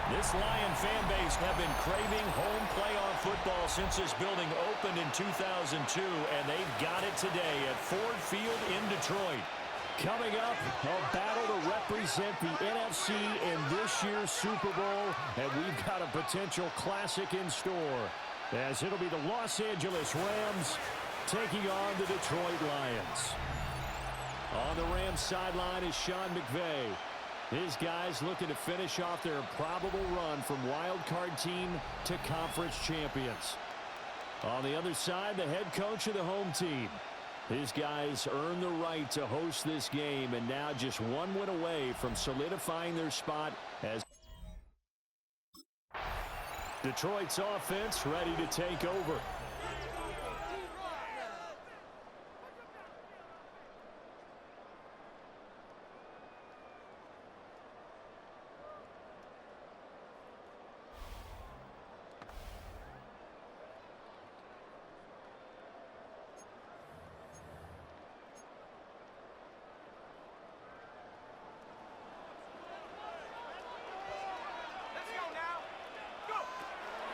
This Lion fan base have been craving home playoff football since this building opened in 2002, and they've got it today at Ford Field in Detroit. Coming up, a battle to represent the NFC in this year's Super Bowl, and we've got a potential classic in store, as it'll be the Los Angeles Rams taking on the Detroit Lions. On the Rams sideline is Sean McVay. His guys looking to finish off their improbable run from wild card team to conference champions. On the other side, the head coach of the home team. His guys earned the right to host this game, and now just one win away from solidifying their spot as Detroit's offense ready to take over.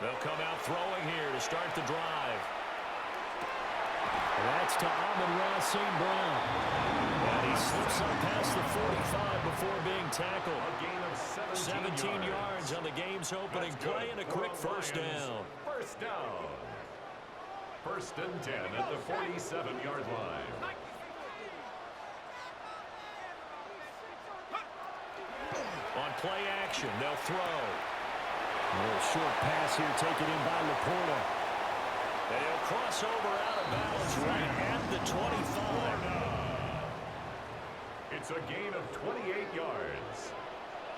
They'll come out throwing here to start the drive. That's to Amon-Ra St. Brown. And he slips up past the 45 before being tackled. A gain of 17 yards on the game's opening play and a quick first down. First down. First and 10 at the 47-yard line. On play action, they'll throw. A little short pass here taken in by Laporta. And he'll cross over out of bounds right at the 25. It's a gain of 28 yards.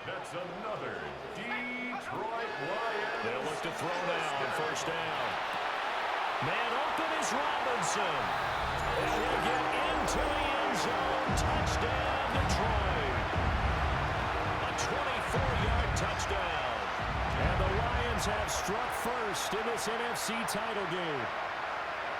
That's another Detroit Lions. They'll look to throw now on first down. Man open is Robinson. And he'll get into the end zone. Touchdown, Detroit. A 24-yard touchdown. And the Lions have struck first in this NFC title game.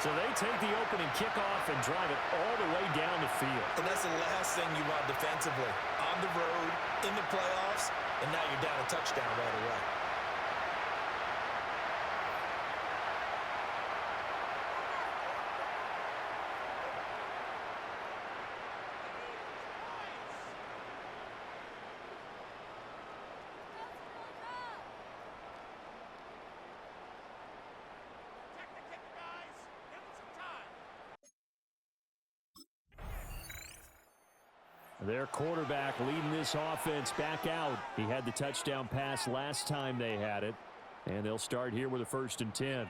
So they take the opening kickoff and drive it all the way down the field. And that's the last thing you want defensively. On the road, in the playoffs, and now you're down a touchdown right away. Their quarterback leading this offense back out. He had the touchdown pass last time they had it. And they'll start here with a first and 10.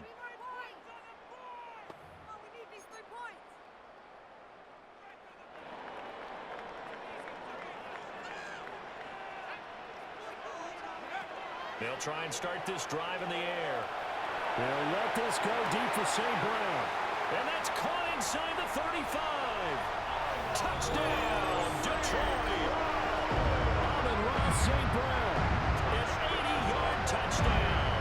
They'll try and start this drive in the air. They'll let this go deep for St. Brown. And that's caught inside the 35. Touchdown, Detroit! Amon-Ra St. Brown, an 80-yard touchdown.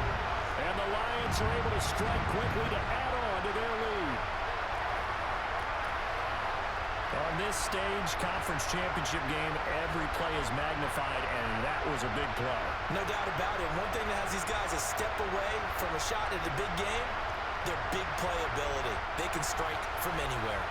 And the Lions are able to strike quickly to add on to their lead. On this stage, conference championship game, every play is magnified, and that was a big play. No doubt about it. One thing that has these guys a step away from a shot at the big game, their big play ability. They can strike from anywhere.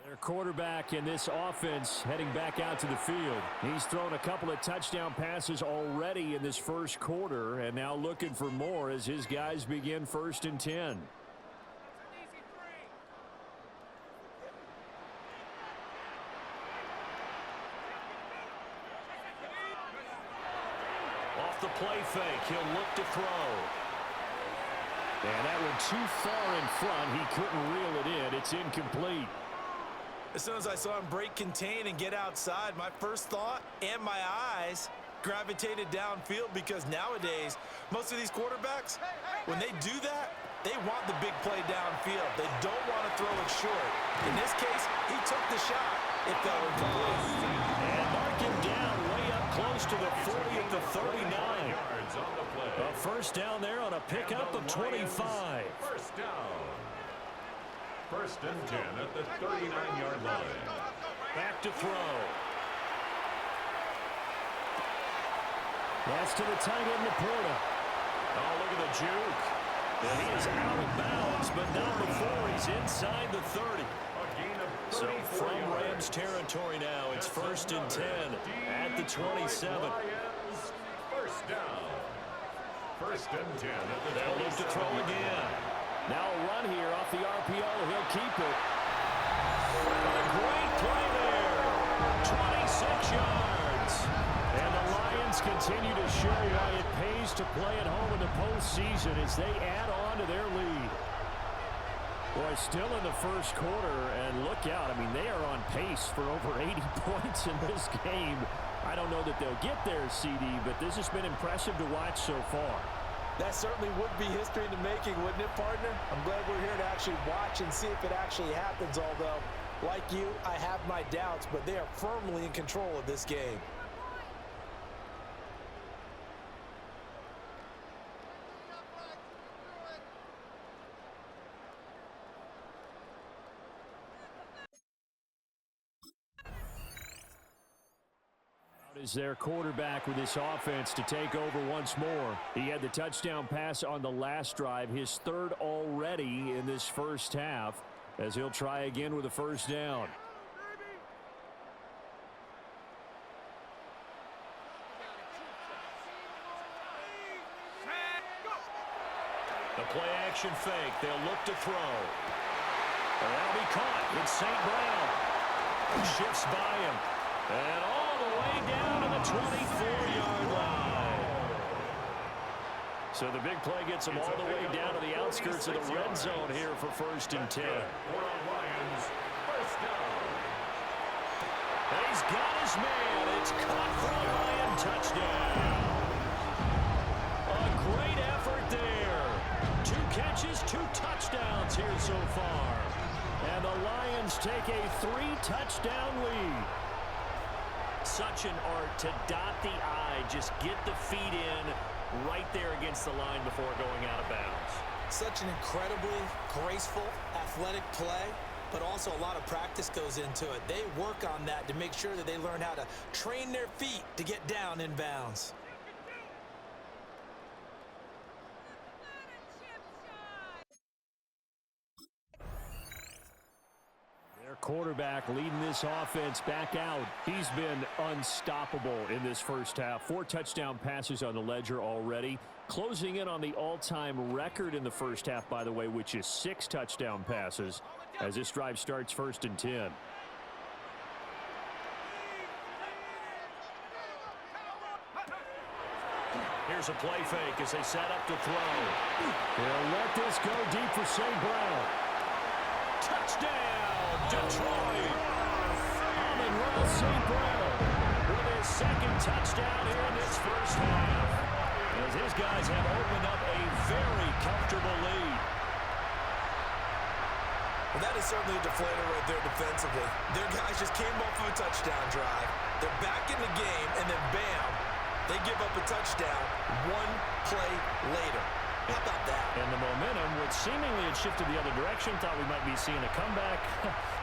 Their quarterback in this offense heading back out to the field. He's thrown a couple of touchdown passes already in this first quarter and now looking for more as his guys begin first and 10. Off the play fake, he'll look to throw. And that one too far in front. He couldn't reel it in. It's incomplete. As soon as I saw him break contain and get outside, my first thought and my eyes gravitated downfield, because nowadays, most of these quarterbacks, when they do that, they want the big play downfield. They don't want to throw it short. In this case, he took the shot, It fell incomplete. And mark him down way up close to the 40 at the 39. Yards on the play. A first down there on a pickup of 25. First down. First and 10 at the 39-yard line. Back to throw. That's to the tight end, Laporta. Oh, look at the juke. And he is out of bounds, but not before he's inside the 30. So from Rams territory now, it's first and 10 at the 27. First down. First and 10 at the 27. They'll look to throw again. Now a run here off the RPO. He'll keep it. A great play there. 26 yards. And the Lions continue to show why it pays to play at home in the postseason as they add on to their lead. Boy, still in the first quarter, and look out. I mean, they are on pace for over 80 points in this game. I don't know that they'll get there, CD, but this has been impressive to watch so far. That certainly would be history in the making, wouldn't it, partner? I'm glad we're here to actually watch and see if it actually happens, although, like you, I have my doubts, but they are firmly in control of this game. Is their quarterback with this offense to take over once more. He had the touchdown pass on the last drive, his third already in this first half, as he'll try again with a first down. The play action fake. They'll look to throw. That'll be caught. It's St. Brown. Shifts by him. And all the way down to the 24-yard line. So the big play gets him all the way down to the outskirts of the red zone here for first and 10. He's got his man. It's caught for a Lion touchdown. A great effort there. 2 catches, 2 touchdowns here so far. And the Lions take a 3-touchdown lead. Such an art to dot the I, just get the feet in right there against the line before going out of bounds. Such an incredibly graceful, athletic play, but also a lot of practice goes into it. They work on that to make sure that they learn how to train their feet to get down in bounds. Quarterback leading this offense back out. He's been unstoppable in this first half. 4 touchdown passes on the ledger already. Closing in on the all-time record in the first half, by the way, which is 6 touchdown passes as this drive starts first and 10. Here's a play fake as they set up to throw. They'll let this go deep for St. Brown. Touchdown! Detroit. Amon-Ra St. Brown with his second touchdown here in this first half. As his guys have opened up a very comfortable lead. Well, that is certainly a deflator right there defensively. Their guys just came off of a touchdown drive. They're back in the game, and then bam, they give up a touchdown 1 play later. How about that? And the momentum, which seemingly had shifted the other direction, thought we might be seeing a comeback.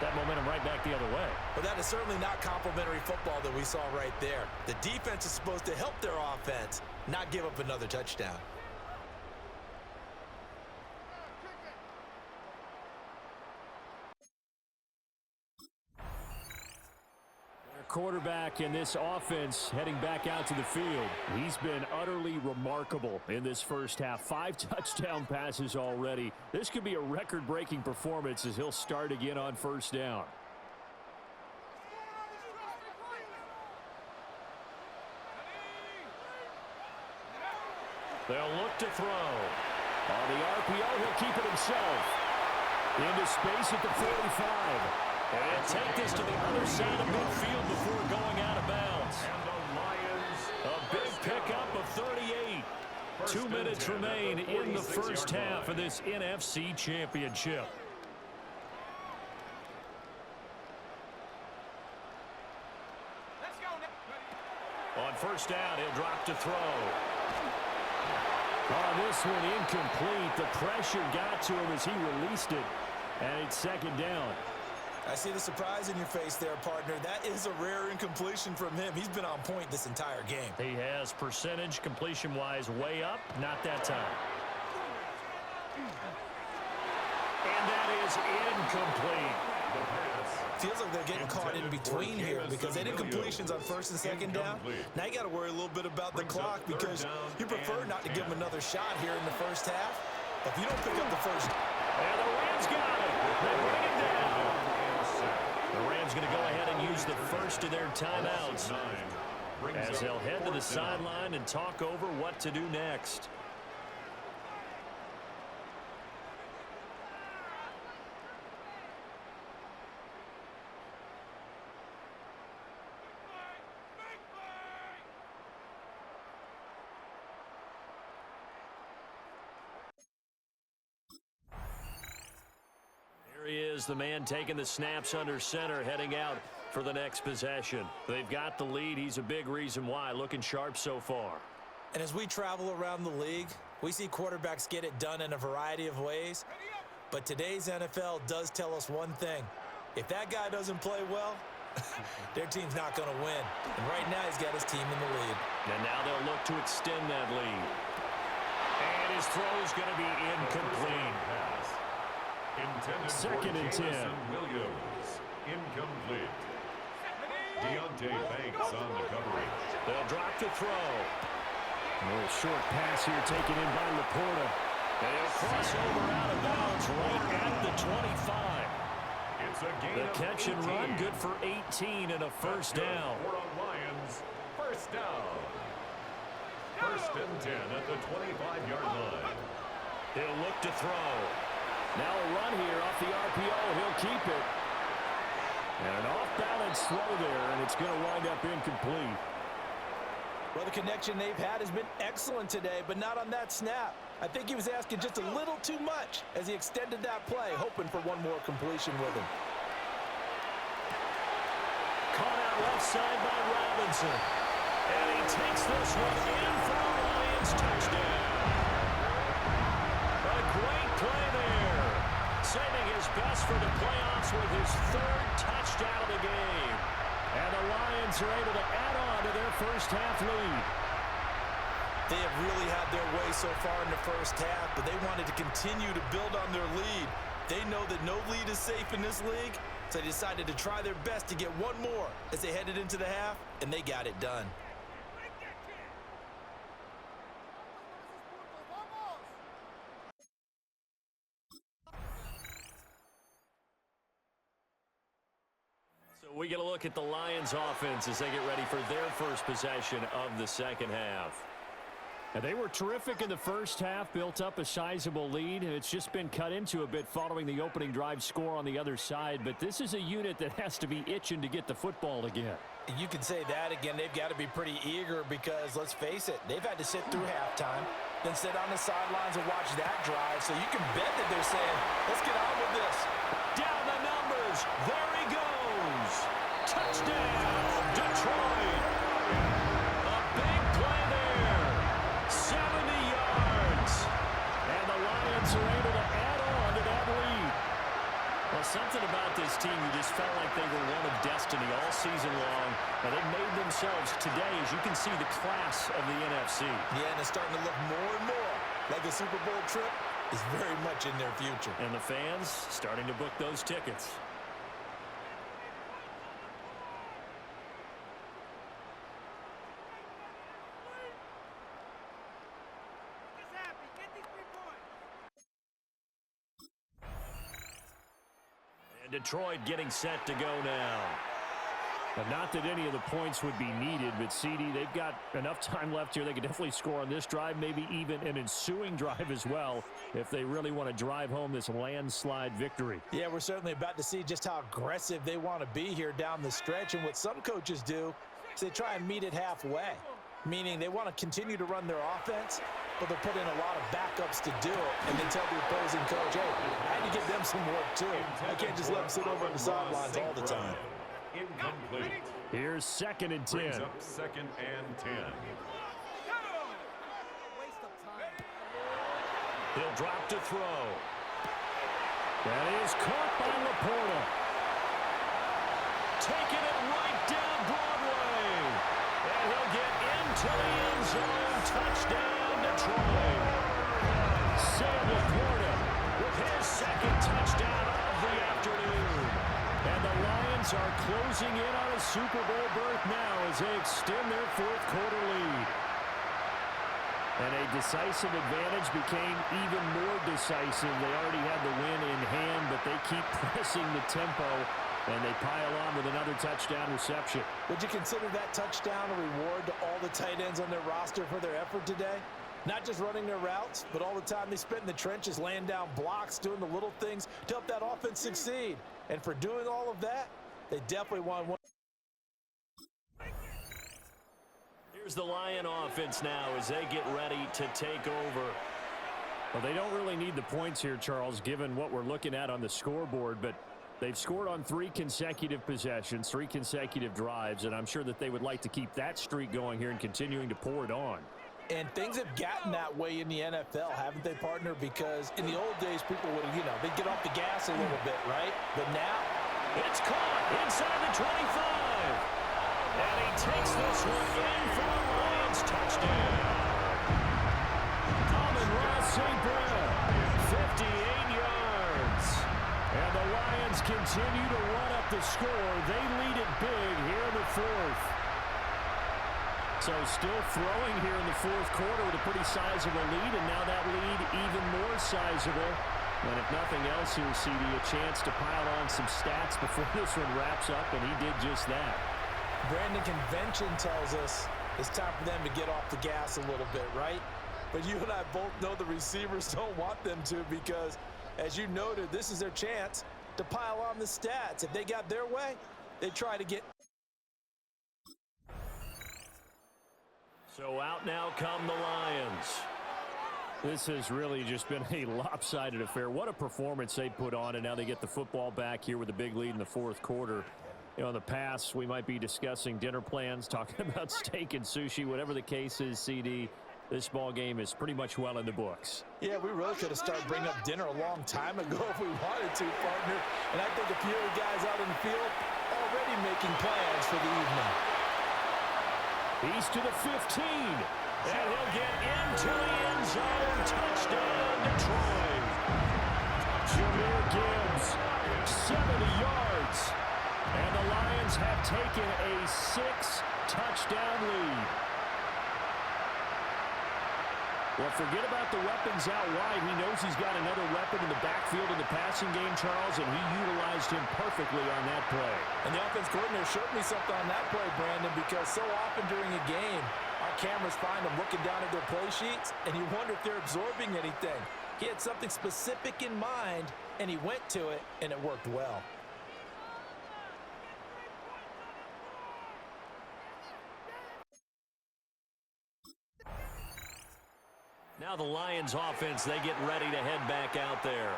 That momentum right back the other way. But that is certainly not complimentary football that we saw right there. The defense is supposed to help their offense, not give up another touchdown. Quarterback in this offense heading back out to the field. He's been utterly remarkable in this first half. 5 touchdown passes already. This could be a record-breaking performance as he'll start again on first down. They'll look to throw. On the RPO, he'll keep it himself. Into space at the 45. And take this to the other side of midfield before going out of bounds. A big pickup of 38. 2 minutes remain in the first half of this NFC Championship. On first down, he'll drop to throw. Oh, this one incomplete. The pressure got to him as he released it. And it's second down. I see the surprise in your face there, partner. That is a rare incompletion from him. He's been on point this entire game. He has percentage completion-wise way up. Not that time. And that is incomplete. Feels like they're getting caught in between here because they did completions on first and second down. Now you got to worry a little bit about the clock because you prefer not to give them another shot here in the first half. If you don't pick up the first... And the Rams got it. They bring it down. The Rams going to go ahead and use the first of their timeouts as they'll head to the sideline and talk over what to do next. He is the man taking the snaps under center, heading out for the next possession. They've got the lead. He's a big reason why. Looking sharp so far. And as we travel around the league, we see quarterbacks get it done in a variety of ways. But today's NFL does tell us one thing. If that guy doesn't play well, their team's not going to win. And right now he's got his team in the lead. And now they'll look to extend that lead. And his throw is going to be incomplete. Second and 10. Williams, incomplete. Deontay Banks on the coverage. They'll drop to throw. A little short pass here taken in by Laporta. And he'll cross over out of bounds right at the 25. It's a gain the catch and run, good for 18 and a first down. For a Lions, first down. First and 10 at the 25-yard line. He'll look to throw. Now a run here off the RPO. He'll keep it. And an off-balance throw there, and it's going to wind up incomplete. Well, the connection they've had has been excellent today, but not on that snap. I think he was asking just a little too much as he extended that play, hoping for one more completion with him. Caught out left side by Robinson. And he takes this one in for a Lions touchdown. A great play there. Saving his best for the playoffs with his third touchdown of the game. And the Lions are able to add on to their first half lead. They have really had their way so far in the first half, but they wanted to continue to build on their lead. They know that no lead is safe in this league, so they decided to try their best to get one more as they headed into the half, and they got it done. We get a look at the Lions offense as they get ready for their first possession of the second half. And they were terrific in the first half, built up a sizable lead, and it's just been cut into a bit following the opening drive score on the other side. But this is a unit that has to be itching to get the football again. You can say that again. They've got to be pretty eager because, let's face it, they've had to sit through halftime, then sit on the sidelines and watch that drive. So you can bet that they're saying, let's get on with this. Down the numbers. There he goes. Touchdown, Detroit. A big play there. 70 yards. And the Lions are able to add on to that lead. Well, something about this team, you just felt like they were one of destiny all season long. And they made themselves today, as you can see, the class of the NFC. Yeah, and it's starting to look more and more like a Super Bowl trip is very much in their future. And the fans starting to book those tickets. And Detroit getting set to go now. But not that any of the points would be needed, but CD, they've got enough time left here. They could definitely score on this drive, maybe even an ensuing drive as well, if they really want to drive home this landslide victory. Yeah, we're certainly about to see just how aggressive they want to be here down the stretch. And what some coaches do is they try and meet it halfway, meaning they want to continue to run their offense, but they'll put in a lot of backups to do it and then tell the opposing coach, hey, I had to give them some work too. I can't just let them sit over on the sidelines all the time. Incomplete. Here's 2nd and 10. Brings up 2nd and 10. He'll drop to throw. That is caught by Laporta. Taking it right down Broadway. And he'll get into the end zone. Touchdown, Detroit. Sam Laporta with his 2nd touchdown of the afternoon. And the Lions are closing in on a Super Bowl berth now as they extend their 4th quarter lead. And a decisive advantage became even more decisive. They already had the win in hand, but they keep pressing the tempo, and they pile on with another touchdown reception. Would you consider that touchdown a reward to all the tight ends on their roster for their effort today? Not just running their routes, but all the time they spent in the trenches, laying down blocks, doing the little things to help that offense succeed. And for doing all of that, they definitely won one. Here's the Lion offense now as they get ready to take over. Well, they don't really need the points here, Charles, given what we're looking at on the scoreboard, but they've scored on 3 consecutive possessions, 3 consecutive drives, and I'm sure that they would like to keep that streak going here and continuing to pour it on. And things have gotten that way in the NFL, haven't they, partner? Because in the old days, people would, they'd get off the gas a little bit, right? But now, it's caught inside the 25. And he takes this one in for a Lions touchdown. Amon-Ra St. Brown, 58 yards. And the Lions continue to run up the score. They lead it big here in the 4th. So still throwing here in the 4th quarter with a pretty sizable lead, and now that lead even more sizable. And if nothing else here, CD, a chance to pile on some stats before this one wraps up, and he did just that. Brandon, convention tells us it's time for them to get off the gas a little bit, right? But you and I both know the receivers don't want them to because, as you noted, this is their chance to pile on the stats. If they got their way, they try to get. So out now come the Lions. This has really just been a lopsided affair. What a performance they put on, and now they get the football back here with a big lead in the 4th quarter. You know, in the past, we might be discussing dinner plans, talking about steak and sushi, whatever the case is, CD. This ball game is pretty much well in the books. Yeah, we really could have started bringing up dinner a long time ago if we wanted to, partner. And I think a few of the guys out in the field already making plans for the evening. He's to the 15. And he'll get into the end zone. Touchdown, Detroit. Jahmyr Gibbs, 70 yards. And the Lions have taken a 6-touchdown lead. Well, forget about the weapons out wide. He knows he's got another weapon in the backfield in the passing game, Charles, and he utilized him perfectly on that play. And the offense coordinator showed me something on that play, Brandon, because so often during a game, our cameras find them looking down at their play sheets, and you wonder if they're absorbing anything. He had something specific in mind, and he went to it, and it worked well. Now the Lions offense, they get ready to head back out there.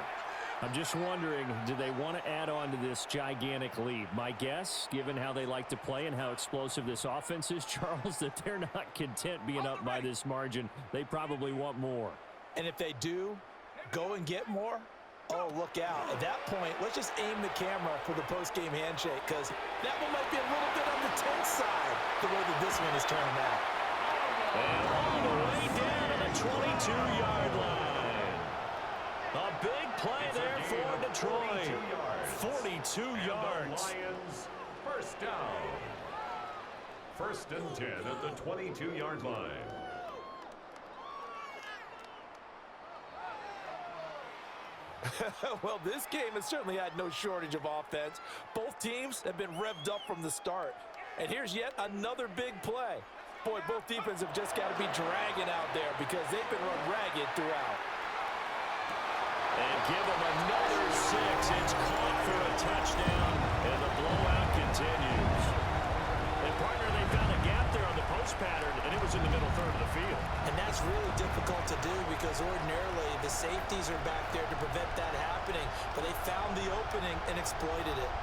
I'm just wondering, do they want to add on to this gigantic lead? My guess, given how they like to play and how explosive this offense is, Charles, that they're not content being up by this margin. They probably want more. And if they do go and get more, oh, look out. At that point, let's just aim the camera for the post-game handshake, because that one might be a little bit on the tense side, the way that this one is turning out. And all the way down to the 22-yard line. A big play there for Detroit. 42 yards. Lions, first down. 1st and 10 at the 22-yard line. Well, this game has certainly had no shortage of offense. Both teams have been revved up from the start. And here's yet another big play. Boy, both defenses have just got to be dragging out there because they've been run ragged throughout. And give them another 6. It's caught for a touchdown, and the blowout continues. And, partner, they found a gap there on the post pattern, and it was in the middle third of the field. And that's really difficult to do because ordinarily the safeties are back there to prevent that happening. But they found the opening and exploited it.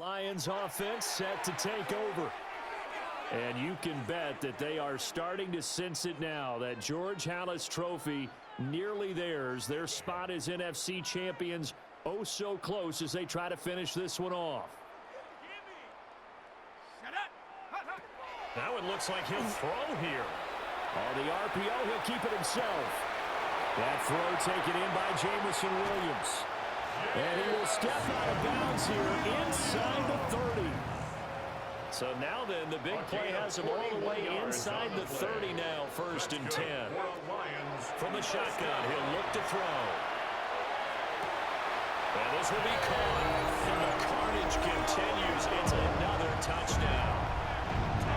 Lions offense set to take over. And you can bet that they are starting to sense it now. That George Halas trophy nearly theirs. Their spot as NFC champions oh so close as they try to finish this one off. Now it looks like he'll throw here. On the RPO, he'll keep it himself. That throw taken in by Jamison Williams. And he will step out of bounds here inside the 30. So now then, the big play has him all the way inside the 30 now, 1st and 10. From the shotgun, he'll look to throw. And this will be caught. And the carnage continues. It's another touchdown.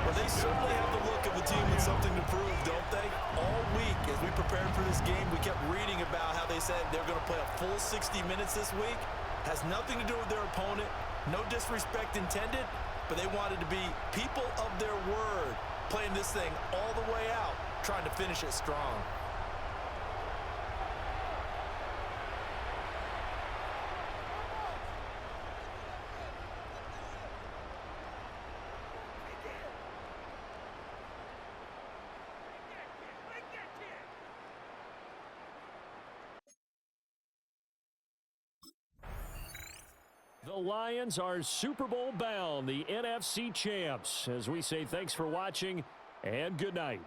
Well, they certainly have the look of a team with something to prove, don't they? All week, as we prepared for this game, we kept reading about how they said they're going to play a full 60 minutes this week. Has nothing to do with their opponent. No disrespect intended, but they wanted to be people of their word, playing this thing all the way out, trying to finish it strong. The Lions are Super Bowl bound, the NFC champs. As we say, thanks for watching and good night.